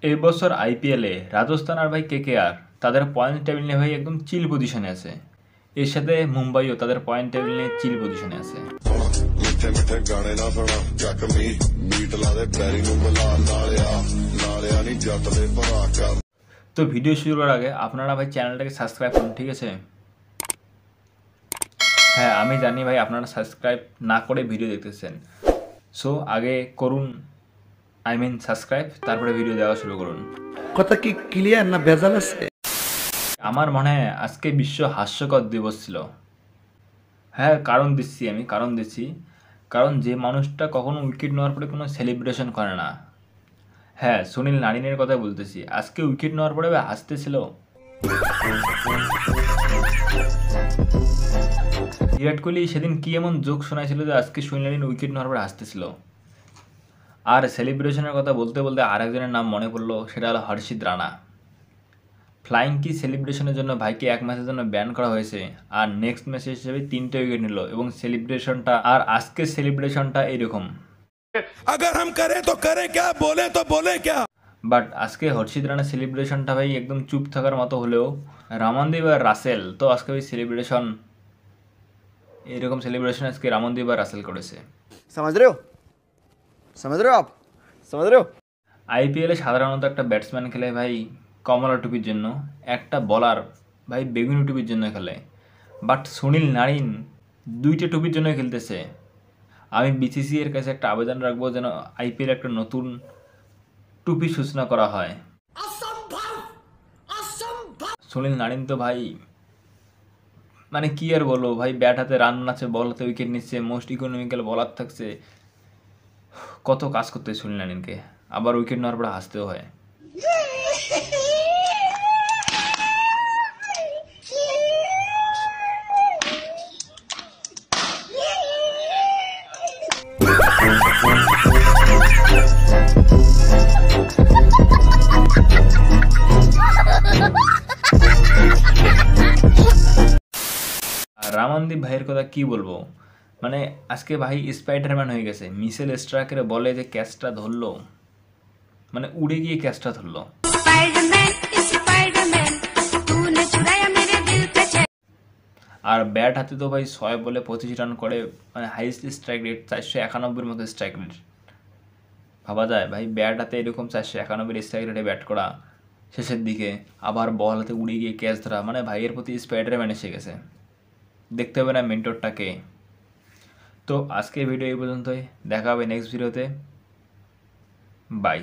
এই বছর আইপিএলে রাজস্থান আর ভাই কেকেআর তাদের পয়েন্ট টেবিল নিয়ে ভাই একদম চিল পজিশনে আছে। এর সাথে মুম্বাইও তাদের পয়েন্ট টেবিল নিয়ে চিল পজিশনে আছে। তো ভিডিও শুরু করার আগে আপনারা ভাই চ্যানেলটাকে সাবস্ক্রাইব করুন, ঠিক আছে? হ্যাঁ, আমি জানি ভাই আপনারা সাবস্ক্রাইব না করে ভিডিও দেখতেছেন, সো আগে করুন, সাবস্ক্রাইব, তারপরে ভিডিও দেওয়া শুরু করুন। কথা কি ক্লিয়ার না ভেজাল আছে? আমার মনে হয় আজকে বিশ্ব হাস্যকর দিবস ছিল। হ্যাঁ, কারণ দিচ্ছি কারণ যে মানুষটা কখনো উইকেট নেওয়ার পরে কোনো সেলিব্রেশন করে না, হ্যাঁ সুনীল নারিনের কথা বলতেছি। আজকে উইকেট নেওয়ার পরে হাসতেছিল। বিরাট কোহলি সেদিন কি এমন জোক শোনাইছিল যে আজকে সুনীল নারিন উইকেট নেওয়ার পরে হাসতেছিল। আর সেলিব্রেশনের কথা বলতে বলতে আরেকজনের নাম মনে পড়লো, সেটা হলো হর্ষিত রানা। ফ্লাইং কি সেলিব্রেশনের জন্য ভাইকে এক ম্যাচের জন্য ব্যান করা হয়েছে, আর নেক্সট ম্যাচ হিসেবে 3টে উইকেট নিল এবং সেলিব্রেশনটা, আর আজকের সেলিব্রেশনটা এরকম। अगर हम करें तो करें क्या, बोले तो बोले क्या। বাট আজকে হর্ষিত রানার সেলিব্রেশনটা ভাই একদম চুপ থাকার মতো হলেও রামনদীপ আর রাসেল তো আজকে ভাই সেলিব্রেশন, এরকম সেলিব্রেশন আজকে রামনদীপ আর রাসেল করেছে। समझ रहे हो आप? समझ रहे हो? আইপিএলে সাধারণত একটা ব্যাটসম্যান খেলে ভাই কমলা টুপির জন্য, একটা বলার ভাই বেগুনি টুপির জন্য খেলে, বাট সুনীল নারিন 2টে টুপির জন্য খেলতেছে। আমি বিসিসি এর কাছে একটা আবেদন রাখবো যেন আইপিএল একটা নতুন টুপি সূচনা করা হয়। সুনীল নারিন তো ভাই মানে কি আর বলবো ভাই, ব্যাট হাতে রান আছে, বল হাতে উইকেট নিচ্ছে, মোস্ট ইকোনমিক্যাল বলার থাকছে, কত কাজ করতে সুনীল নারিনকে, আবার উইকেট নেওয়ার পরে হাসতেও হয়। রামনদীপ ভাইয়ের কথা কি বলবো, মানে আজকে ভাই স্পাইডারম্যান হয়ে গেছে। মিশেল স্ট্রাকের বলে যে ক্যাচটা ধরলো, মানে উড়ে গিয়ে ক্যাচটা ধরলো। আর ব্যাট হাতে তো ভাই 6 বলে 25 রান করে, মানে হাইস্ট স্ট্রাইক রেট 491-এর মতো স্ট্রাইক রেট। ভাবা যায় ভাই, ব্যাট হাতে এরকম 491 স্ট্রাইক রেটে ব্যাট করা, শেষের দিকে আবার বল হাতে উড়ে গিয়ে ক্যাচ ধরা, মানে ভাইয়ের প্রতি স্পাইডারম্যান এসে গেছে। দেখতে হবে না মেন্টরটাকে। তো আজকের ভিডিও এই পর্যন্তই, দেখা হবে নেক্সট ভিডিওতে। বাই।